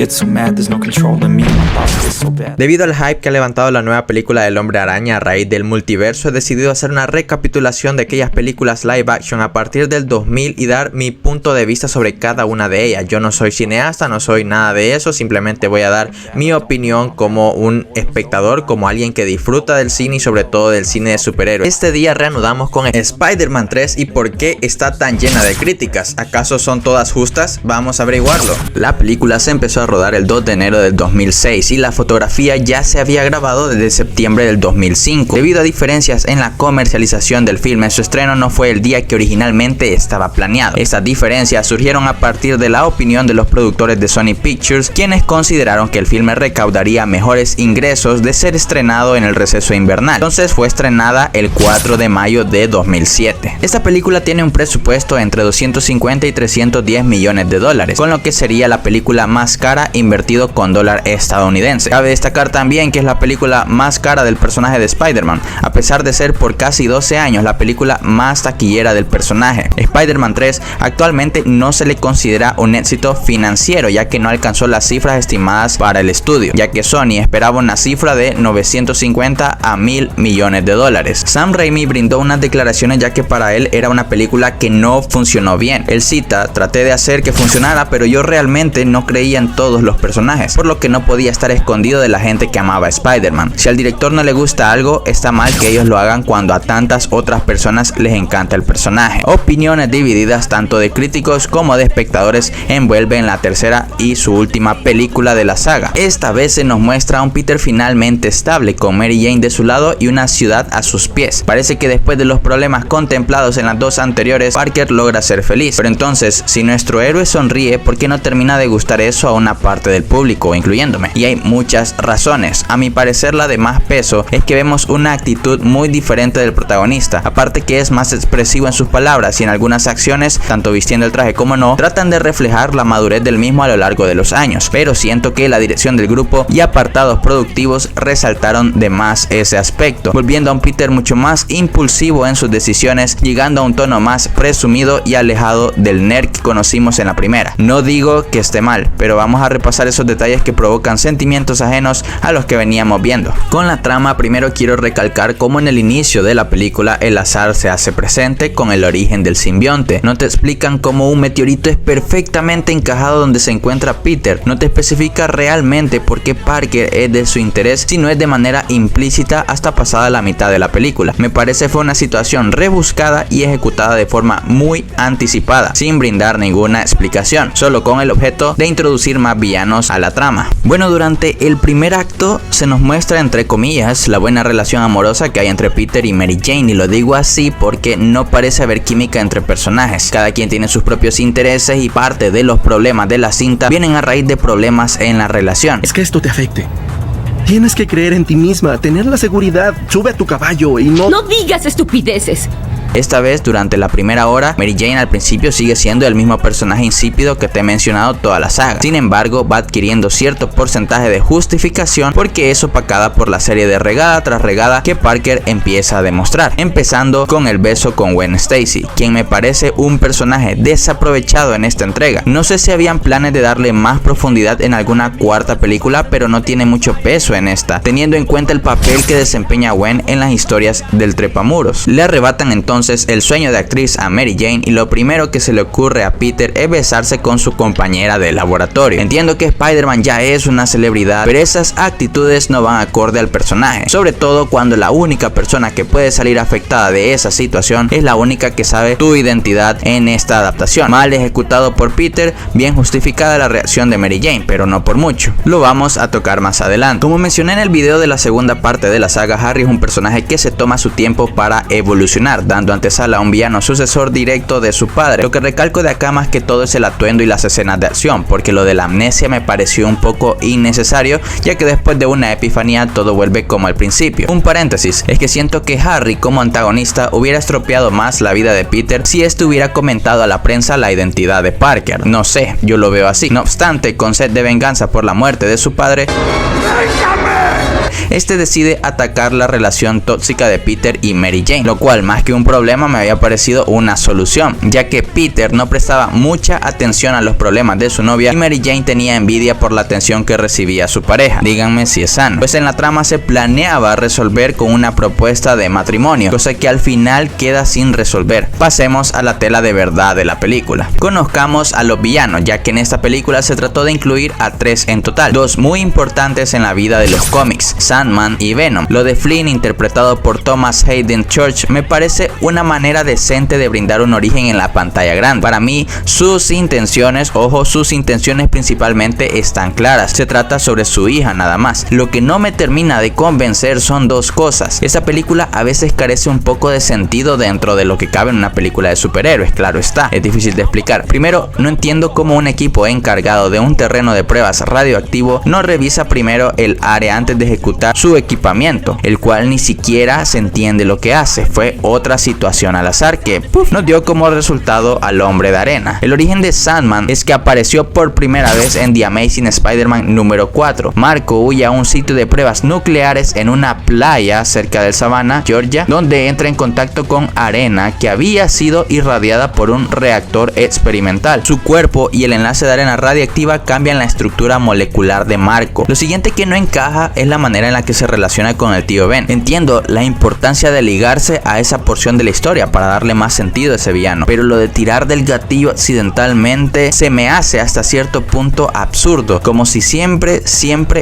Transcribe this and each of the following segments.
get so mad, there's no control in me, my thoughts get so bad. Debido al hype que ha levantado la nueva película del Hombre Araña a raíz del multiverso, he decidido hacer una recapitulación de aquellas películas live action a partir del 2000 y dar mi punto de vista sobre cada una de ellas. Yo no soy cineasta, no soy nada de eso, simplemente voy a dar mi opinión como un espectador, como alguien que disfruta del cine y sobre todo del cine de superhéroes. Este día reanudamos con Spider-Man 3 y por qué está tan llena de críticas. ¿Acaso son todas justas? Vamos a averiguarlo. La película se empezó a rodar el 2 de enero del 2006 y la fotografía ya se había grabado desde septiembre del 2005. Debido a diferencias en la comercialización del filme, su estreno no fue el día que originalmente estaba planeado. Estas diferencias surgieron a partir de la opinión de los productores de Sony Pictures, quienes consideraron que el filme recaudaría mejores ingresos de ser estrenado en el receso invernal. Entonces fue estrenada el 4 de mayo de 2007. Esta película tiene un presupuesto entre 250 y 310 millones de dólares, con lo que sería la película más cara invertido con dólar estadounidense. Cabe destacar también que es la película más cara del personaje de Spider-Man, a pesar de ser por casi 12 años la película más taquillera del personaje. Spider-Man 3 actualmente no se le considera un éxito financiero, ya que no alcanzó las cifras estimadas para el estudio, ya que Sony esperaba una cifra de 950 a 1000 millones de dólares. Sam Raimi brindó unas declaraciones, ya que para él era una película que no funcionó bien. Él cita: "Traté de hacer que funcionara, pero yo realmente no creía en todos los personajes, por lo que no podía estar escondido de la gente que amaba a Spider-Man. Si al director no le gusta algo, está mal que ellos lo hagan cuando a tantas otras personas les encanta el personaje". Opiniones divididas tanto de críticos como de espectadores envuelven la tercera y su última película de la saga. Esta vez se nos muestra a un Peter finalmente estable, con Mary Jane de su lado y una ciudad a sus pies. Parece que después de los problemas contemplados en las dos anteriores, Parker logra ser feliz. Pero entonces, si nuestro héroe sonríe, ¿por qué no termina de gustar eso a una parte del público, incluyéndome? Y hay muchas razones. A mi parecer, la de más peso es que vemos una actitud muy diferente del protagonista, aparte que es más expresivo en sus palabras y en algunas acciones, tanto vistiendo el traje como no, tratan de reflejar la madurez del mismo a lo largo de los años. Pero siento que la dirección del grupo y apartados productivos resaltaron de más ese aspecto, volviendo a un Peter mucho más impulsivo en sus decisiones, llegando a un tono más presumido y alejado del nerd que conocimos en la primera. No digo que esté mal, pero vamos a repasar esos detalles que provocan sentimientos ajenos a los que veníamos viendo. Con la trama, primero quiero recalcar cómo en el inicio de la película el azar se hace presente con el origen del simbionte. No te explican cómo un meteorito es perfectamente encajado donde se encuentra Peter. No te especifica realmente por qué Parker es de su interés, sino es de manera implícita hasta pasada la mitad de la película. Me parece fue una situación rebuscada y ejecutada de forma muy anticipada, sin brindar ninguna explicación, solo con el objeto de introducir más villanos a la trama. Bueno, durante el primer acto se nos muestra, entre comillas, la buena relación amorosa que hay entre Peter y Mary Jane, y lo digo así porque no parece haber química entre personajes. Cada quien tiene sus propios intereses y parte de los problemas de la cinta vienen a raíz de problemas en la relación. Es que esto te afecte. Tienes que creer en ti misma, tener la seguridad, sube a tu caballo y no... ¡No digas estupideces! Esta vez, durante la primera hora, Mary Jane al principio sigue siendo el mismo personaje insípido que te he mencionado toda la saga. Sin embargo, va adquiriendo cierto porcentaje de justificación porque es opacada por la serie de regada tras regada que Parker empieza a demostrar, empezando con el beso con Gwen Stacy, quien me parece un personaje desaprovechado en esta entrega. No sé si habían planes de darle más profundidad en alguna cuarta película, pero no tiene mucho peso en esta, teniendo en cuenta el papel que desempeña Gwen en las historias del trepamuros. Le arrebatan entonces el sueño de actriz a Mary Jane y lo primero que se le ocurre a Peter es besarse con su compañera de laboratorio. Entiendo que Spider-Man ya es una celebridad, pero esas actitudes no van acorde al personaje, sobre todo cuando la única persona que puede salir afectada de esa situación es la única que sabe tu identidad en esta adaptación. Mal ejecutado por Peter, bien justificada la reacción de Mary Jane, pero no por mucho. Lo vamos a tocar más adelante. Como mencioné en el video de la segunda parte de la saga, Harry es un personaje que se toma su tiempo para evolucionar, dando antesala a un villano sucesor directo de su padre. Lo que recalco de acá más que todo es el atuendo y las escenas de acción, porque lo de la amnesia me pareció un poco innecesario, ya que después de una epifanía todo vuelve como al principio. Un paréntesis, es que siento que Harry como antagonista hubiera estropeado más la vida de Peter si este hubiera comentado a la prensa la identidad de Parker. No sé, yo lo veo así. No obstante, con sed de venganza por la muerte de su padre, este decide atacar la relación tóxica de Peter y Mary Jane, lo cual más que un problema me había parecido una solución, ya que Peter no prestaba mucha atención a los problemas de su novia y Mary Jane tenía envidia por la atención que recibía su pareja. Díganme si es sano. Pues en la trama se planeaba resolver con una propuesta de matrimonio, cosa que al final queda sin resolver. Pasemos a la tela de verdad de la película. Conozcamos a los villanos, ya que en esta película se trató de incluir a 3 en total, 2 muy importantes en la vida de los cómics, Sandman y Venom. Lo de Flynn, interpretado por Thomas Hayden Church, me parece una manera decente de brindar un origen en la pantalla grande. Para mí, sus intenciones, ojo, sus intenciones principalmente están claras. Se trata sobre su hija nada más. Lo que no me termina de convencer son 2 cosas. Esa película a veces carece un poco de sentido dentro de lo que cabe en una película de superhéroes, claro está. Es difícil de explicar. Primero, no entiendo cómo un equipo encargado de un terreno de pruebas radioactivo no revisa primero el área antes de ejecutar su equipamiento, el cual ni siquiera se entiende lo que hace. Fue otra situación al azar que nos dio como resultado al Hombre de Arena. El origen de Sandman es que apareció por primera vez en The Amazing Spider-Man número 4. Marco huye a un sitio de pruebas nucleares en una playa cerca de Savannah, Georgia, donde entra en contacto con arena que había sido irradiada por un reactor experimental. Su cuerpo y el enlace de arena radiactiva cambian la estructura molecular de Marco. Lo siguiente que no encaja es la manera en la que se relaciona con el tío Ben. Entiendo la importancia de ligarse a esa porción de la historia para darle más sentido a ese villano, pero lo de tirar del gatillo accidentalmente se me hace hasta cierto punto absurdo, como si siempre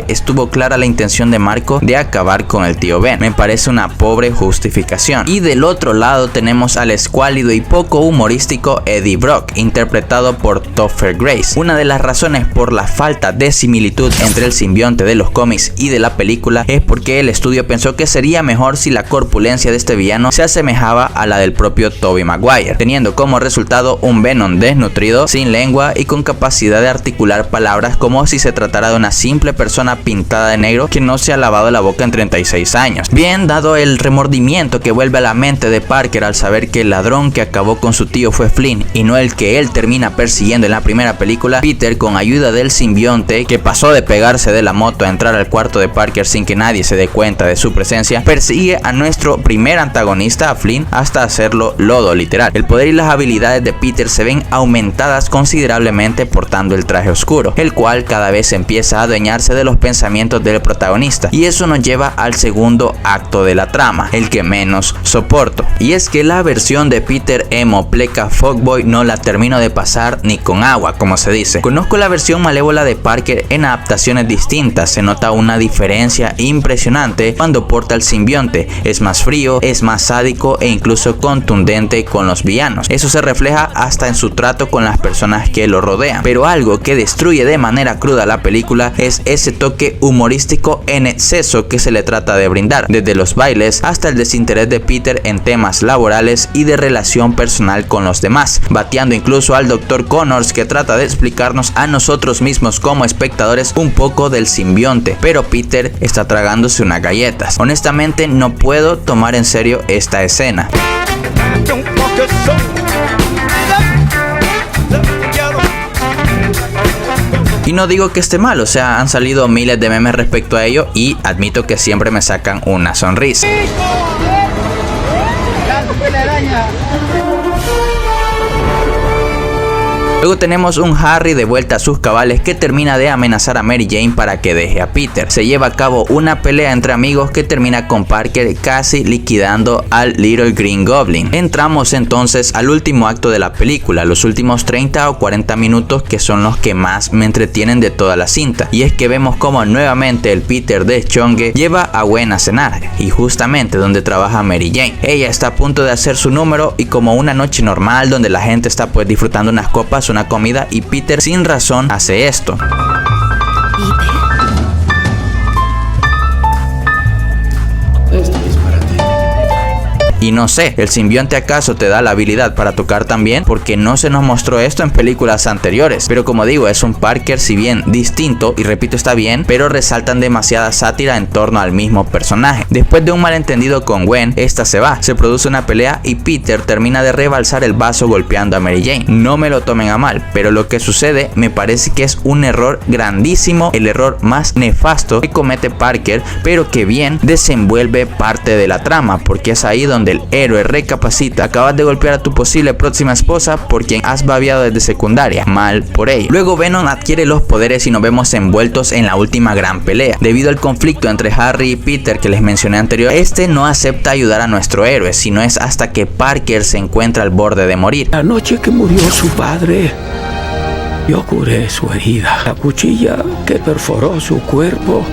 estuvo clara la intención de Marco de acabar con el tío Ben. Me parece una pobre justificación. Y del otro lado tenemos al escuálido y poco humorístico Eddie Brock, interpretado por Topher Grace. Una de las razones por la falta de similitud entre el simbionte de los cómics y de la película es porque el estudio pensó que sería mejor si la corpulencia de este villano se asemejaba a la del propio Tobey Maguire, teniendo como resultado un Venom desnutrido, sin lengua y con capacidad de articular palabras como si se tratara de una simple persona pintada de negro que no se ha lavado la boca en 36 años. Bien, dado el remordimiento que vuelve a la mente de Parker al saber que el ladrón que acabó con su tío fue Flynn y no el que él termina persiguiendo en la primera película, Peter, con ayuda del simbionte que pasó de pegarse de la moto a entrar al cuarto de Parker sin que nadie se dé cuenta de su presencia, persigue a nuestro primer antagonista, a Flynn, hasta hacerlo lodo literal. El poder y las habilidades de Peter se ven aumentadas considerablemente portando el traje oscuro, el cual cada vez empieza a adueñarse de los pensamientos del protagonista, y eso nos lleva al segundo acto de la trama, el que menos soporto, y es que la versión de Peter emo pleca fuckboy no la termino de pasar ni con agua, como se dice. Conozco la versión malévola de Parker en adaptaciones distintas, se nota una diferencia impresionante cuando porta el simbionte, es más frío, es más sádico e incluso contundente con los villanos. Eso se refleja hasta en su trato con las personas que lo rodean, pero algo que destruye de manera cruda la película es ese toque humorístico en exceso que se le trata de brindar, desde los bailes hasta el desinterés de Peter en temas laborales y de relación personal con los demás, bateando incluso al Dr. Connors, que trata de explicarnos a nosotros mismos como espectadores un poco del simbionte, pero Peter está tragándose unas galletas. Honestamente no puedo tomar en serio esta escena. Y no digo que esté mal, o sea, han salido miles de memes respecto a ello y admito que siempre me sacan una sonrisa. Luego tenemos un Harry de vuelta a sus cabales que termina de amenazar a Mary Jane para que deje a Peter. Se lleva a cabo una pelea entre amigos que termina con Parker casi liquidando al Little Green Goblin. Entramos entonces al último acto de la película, los últimos 30 o 40 minutos que son los que más me entretienen de toda la cinta. Y es que vemos como nuevamente el Peter de Chonge lleva a Gwen a cenar, y justamente donde trabaja Mary Jane. Ella está a punto de hacer su número y como una noche normal donde la gente está pues disfrutando unas copas, una comida, y Peter sin razón hace esto. Y no sé, ¿el simbionte acaso te da la habilidad para tocar también? Porque no se nos mostró esto en películas anteriores. Pero como digo, es un Parker si bien distinto, y repito, está bien, pero resaltan demasiada sátira en torno al mismo personaje. Después de un malentendido con Gwen, esta se va, se produce una pelea y Peter termina de rebalsar el vaso golpeando a Mary Jane. No me lo tomen a mal, pero lo que sucede me parece que es un error grandísimo, el error más nefasto que comete Parker, pero que bien desenvuelve parte de la trama, porque es ahí donde el héroe recapacita. Acabas de golpear a tu posible próxima esposa por quien has babeado desde secundaria, mal por ello. Luego Venom adquiere los poderes y nos vemos envueltos en la última gran pelea. Debido al conflicto entre Harry y Peter que les mencioné anterior, este no acepta ayudar a nuestro héroe, sino es hasta que Parker se encuentra al borde de morir. La noche que murió su padre, yo curé su herida. La cuchilla que perforó su cuerpo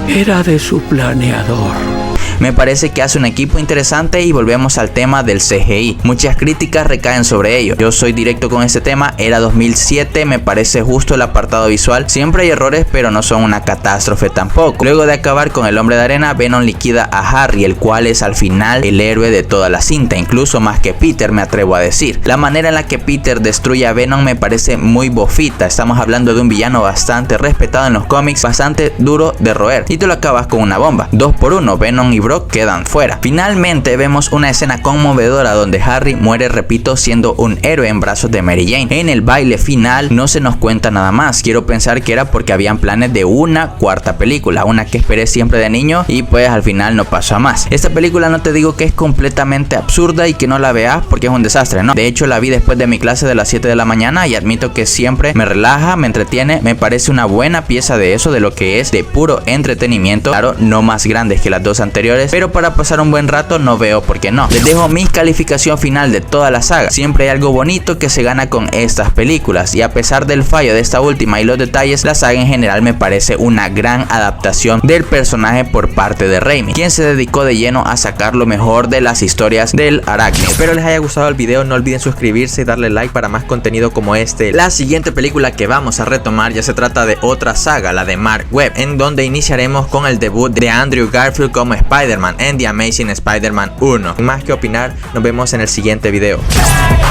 era de su planeador. Me parece que hace un equipo interesante y volvemos al tema del CGI. Muchas críticas recaen sobre ello. Yo soy directo con este tema, era 2007, me parece justo el apartado visual. Siempre hay errores, pero no son una catástrofe tampoco. Luego de acabar con el Hombre de Arena, Venom liquida a Harry, el cual es al final el héroe de toda la cinta, incluso más que Peter, me atrevo a decir. La manera en la que Peter destruye a Venom me parece muy bofita. Estamos hablando de un villano bastante respetado en los cómics, bastante duro de roer, y te lo acabas con una bomba. 2 por 1, Venom y Brock quedan fuera. Finalmente vemos una escena conmovedora donde Harry muere, repito, siendo un héroe en brazos de Mary Jane. En el baile final no se nos cuenta nada más. Quiero pensar que era porque habían planes de una cuarta película, una que esperé siempre de niño y pues al final no pasó a más. Esta película no te digo que es completamente absurda y que no la veas porque es un desastre, no. De hecho la vi después de mi clase de las 7 de la mañana y admito que siempre me relaja, me entretiene, me parece una buena pieza de eso, de lo que es de puro entretenimiento. Claro, no más grandes que las dos anteriores, pero para pasar un buen rato no veo por qué no. Les dejo mi calificación final de toda la saga. Siempre hay algo bonito que se gana con estas películas, y a pesar del fallo de esta última y los detalles, la saga en general me parece una gran adaptación del personaje por parte de Raimi, quien se dedicó de lleno a sacar lo mejor de las historias del Arácnido. Espero les haya gustado el video, no olviden suscribirse y darle like para más contenido como este. La siguiente película que vamos a retomar ya se trata de otra saga, la de Mark Webb, en donde iniciaremos con el debut de Andrew Garfield como Spider-Man en The Amazing Spider-Man 1. Sin más que opinar, nos vemos en el siguiente video.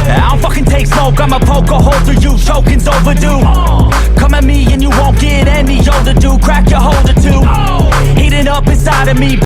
I don't fucking take smoke, I'ma poke a hole through you, choking's overdue. Come at me and you won't get any older, dude, crack your holder too. Heating up inside of me.